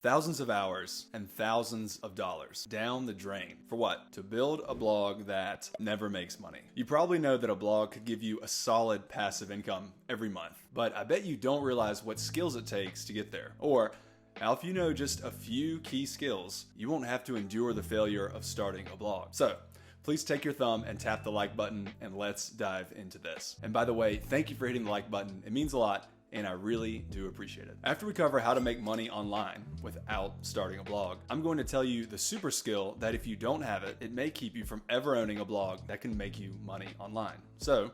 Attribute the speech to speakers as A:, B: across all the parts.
A: Thousands of hours and thousands of dollars down the drain. For what? To build a blog that never makes money. You probably know that a blog could give you a solid passive income every month, but I bet you don't realize what skills it takes to get there. Or now, if you know just a few key skills, you won't have to endure the failure of starting a blog. So, please take your thumb and tap the like button and let's dive into this. And by the way, thank you for hitting the like button. It means a lot, and I really do appreciate it. After we cover how to make money online without starting a blog, I'm going to tell you the super skill that if you don't have it, it may keep you from ever owning a blog that can make you money online. So,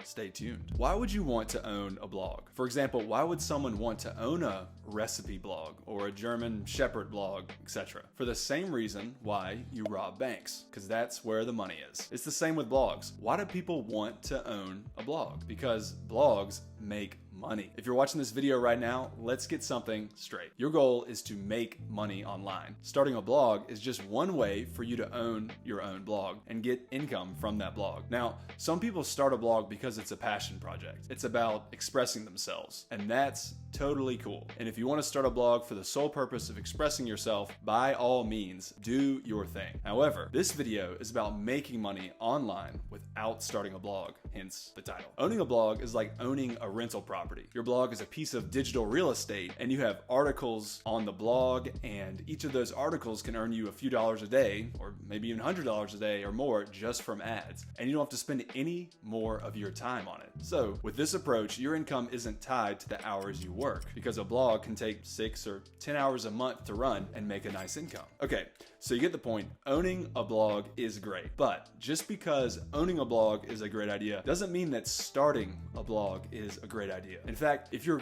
A: stay tuned. Why would you want to own a blog? For example, why would someone want to own a recipe blog or a German Shepherd blog, etc.? For the same reason why you rob banks, because that's where the money is. It's the same with blogs. Why do people want to own a blog? Because blogs make money. If you're watching this video right now, let's get something straight. Your goal is to make money online. Starting a blog is just one way for you to own your own blog and get income from that blog. Now, some people start a blog because it's a passion project. It's about expressing themselves, and that's totally cool. And if you want to start a blog for the sole purpose of expressing yourself, by all means, do your thing. However, this video is about making money online without starting a blog, hence the title. Owning a blog is like owning a rental property. Your blog is a piece of digital real estate, and you have articles on the blog, and each of those articles can earn you a few dollars a day, or maybe even $100 a day or more just from ads. And you don't have to spend any more of your time on it. So with this approach, your income isn't tied to the hours you work, because a blog can take 6 or 10 hours a month to run and make a nice income. Okay, so you get the point. Owning a blog is great, but just because owning a blog is a great idea doesn't mean that starting a blog is a great idea. In fact, if your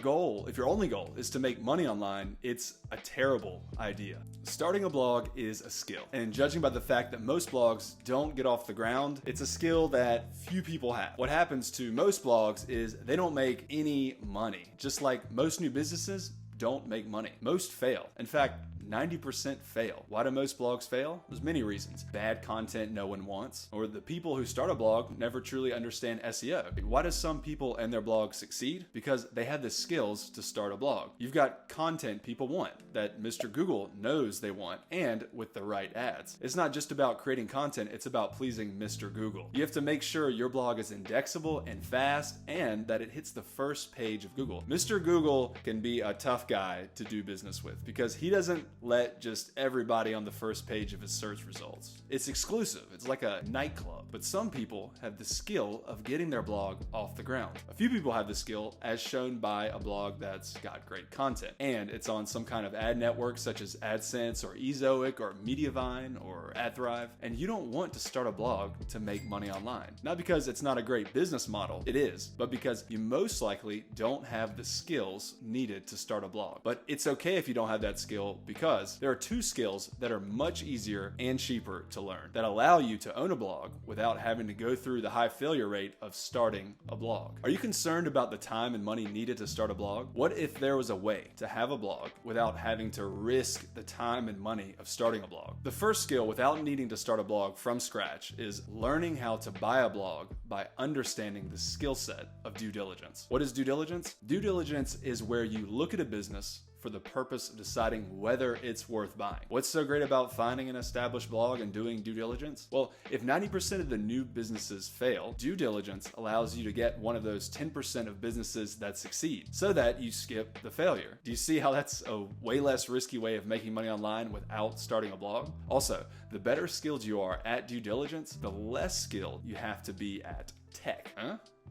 A: only goal is to make money online, it's a terrible idea. Starting a blog is a skill, and judging by the fact that most blogs don't get off the ground, it's a skill that few people have. What happens to most blogs is they don't make any money. Just like most new businesses don't make money. Most fail. In fact, 90% fail. Why do most blogs fail? There's many reasons. Bad content no one wants, or the people who start a blog never truly understand SEO. Why do some people and their blogs succeed? Because they have the skills to start a blog. You've got content people want, that Mr. Google knows they want, and with the right ads. It's not just about creating content, it's about pleasing Mr. Google. You have to make sure your blog is indexable and fast, and that it hits the first page of Google. Mr. Google can be a tough guy to do business with, because he doesn't let just everybody on the first page of his search results. It's exclusive. It's like a nightclub. But some people have the skill of getting their blog off the ground. A few people have the skill, as shown by a blog that's got great content, and it's on some kind of ad network such as AdSense or Ezoic or Mediavine or AdThrive. And you don't want to start a blog to make money online. Not because it's not a great business model, it is, but because you most likely don't have the skills needed to start a blog. But it's okay if you don't have that skill, because there are two skills that are much easier and cheaper to learn that allow you to own a blog without having to go through the high failure rate of starting a blog. Are you concerned about the time and money needed to start a blog? What if there was a way to have a blog without having to risk the time and money of starting a blog? The first skill without needing to start a blog from scratch is learning how to buy a blog by understanding the skill set of due diligence. What is due diligence? Due diligence is where you look at a business for the purpose of deciding whether it's worth buying. What's so great about finding an established blog and doing due diligence? Well, if 90% of the new businesses fail, due diligence allows you to get one of those 10% of businesses that succeed, so that you skip the failure. Do you see how that's a way less risky way of making money online without starting a blog? Also, the better skilled you are at due diligence, the less skilled you have to be at tech.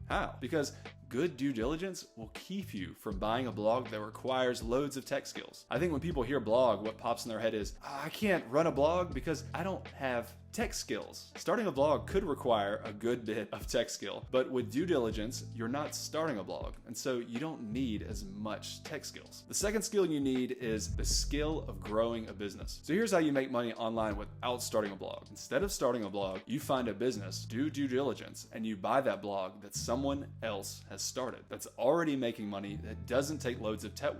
A: How? Because good due diligence will keep you from buying a blog that requires loads of tech skills. I think when people hear blog, what pops in their head is, I can't run a blog because I don't have tech skills. Starting a blog could require a good bit of tech skill, but with due diligence, you're not starting a blog, and so you don't need as much tech skills. The second skill you need is the skill of growing a business. So here's how you make money online without starting a blog. Instead of starting a blog, you find a business, do due diligence, and you buy that blog that someone else has started, that's already making money, that doesn't take loads of tech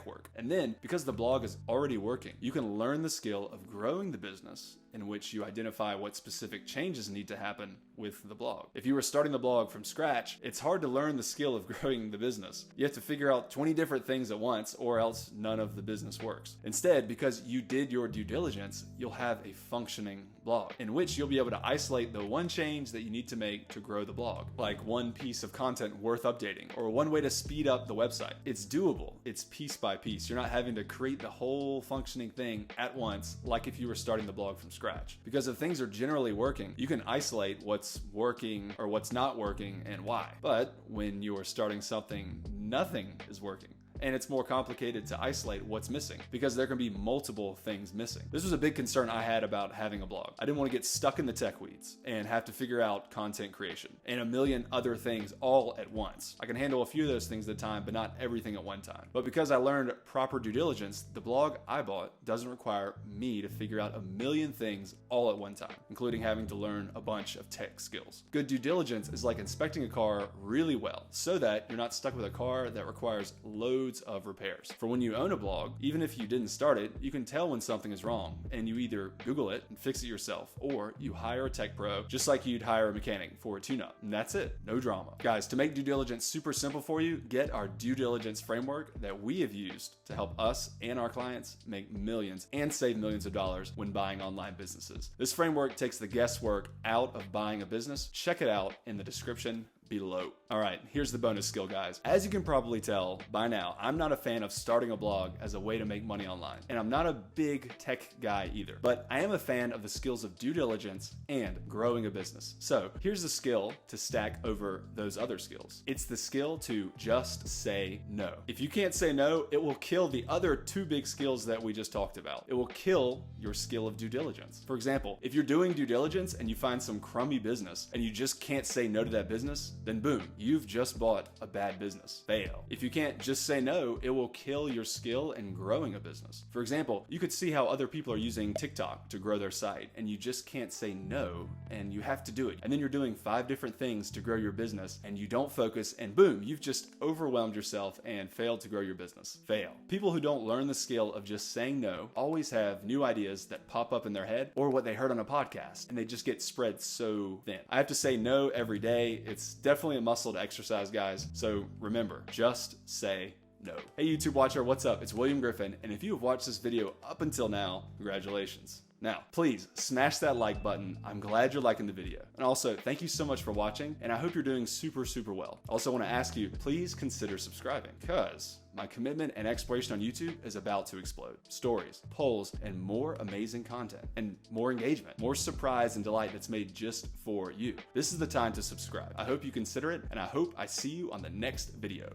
A: work. And then, because the blog is already working, you can learn the skill of growing the business in which you identify what specific changes need to happen with the blog. If you were starting the blog from scratch, it's hard to learn the skill of growing the business. You have to figure out 20 different things at once, or else none of the business works. Instead, because you did your due diligence, you'll have a functioning blog in which you'll be able to isolate the one change that you need to make to grow the blog, like one piece of content worth updating, or one way to speed up the website. It's doable. It's piece by piece. You're not having to create the whole functioning thing at once, like if you were starting the blog from scratch. Because if things are generally working, you can isolate what's working or what's not working and why. But when you're starting something, nothing is working. And it's more complicated to isolate what's missing because there can be multiple things missing. This was a big concern I had about having a blog. I didn't want to get stuck in the tech weeds and have to figure out content creation and a million other things all at once. I can handle a few of those things at a time, but not everything at one time. But because I learned proper due diligence, the blog I bought doesn't require me to figure out a million things all at one time, including having to learn a bunch of tech skills. Good due diligence is like inspecting a car really well so that you're not stuck with a car that requires loads of repairs. For when you own a blog, even if you didn't start it, you can tell when something is wrong, and you either Google it and fix it yourself, or you hire a tech pro just like you'd hire a mechanic for a tune-up. And that's it. No drama. Guys, to make due diligence super simple for you, get our due diligence framework that we have used to help us and our clients make millions and save millions of dollars when buying online businesses. This framework takes the guesswork out of buying a business. Check it out in the description below. All right, here's the bonus skill, guys. As you can probably tell by now, I'm not a fan of starting a blog as a way to make money online, and I'm not a big tech guy either, but I am a fan of the skills of due diligence and growing a business. So here's the skill to stack over those other skills. It's the skill to just say no. If you can't say no, it will kill the other two big skills that we just talked about. It will kill your skill of due diligence. For example, if you're doing due diligence and you find some crummy business and you just can't say no to that business, then boom, you've just bought a bad business. Fail. If you can't just say no, it will kill your skill in growing a business. For example, you could see how other people are using TikTok to grow their site, and you just can't say no, and you have to do it. And then you're doing 5 different things to grow your business, and you don't focus, and boom, you've just overwhelmed yourself and failed to grow your business. Fail. People who don't learn the skill of just saying no always have new ideas that pop up in their head or what they heard on a podcast, and they just get spread so thin. I have to say no every day. It's definitely a muscle to exercise, guys. So remember, just say no. Hey YouTube watcher, what's up? It's William Griffin, and if you have watched this video up until now, congratulations. Now, please smash that like button. I'm glad you're liking the video. And also, thank you so much for watching, and I hope you're doing super, super well. I also want to ask you, please consider subscribing, because my commitment and exploration on YouTube is about to explode. Stories, polls, and more amazing content, and more engagement, more surprise and delight that's made just for you. This is the time to subscribe. I hope you consider it, and I hope I see you on the next video.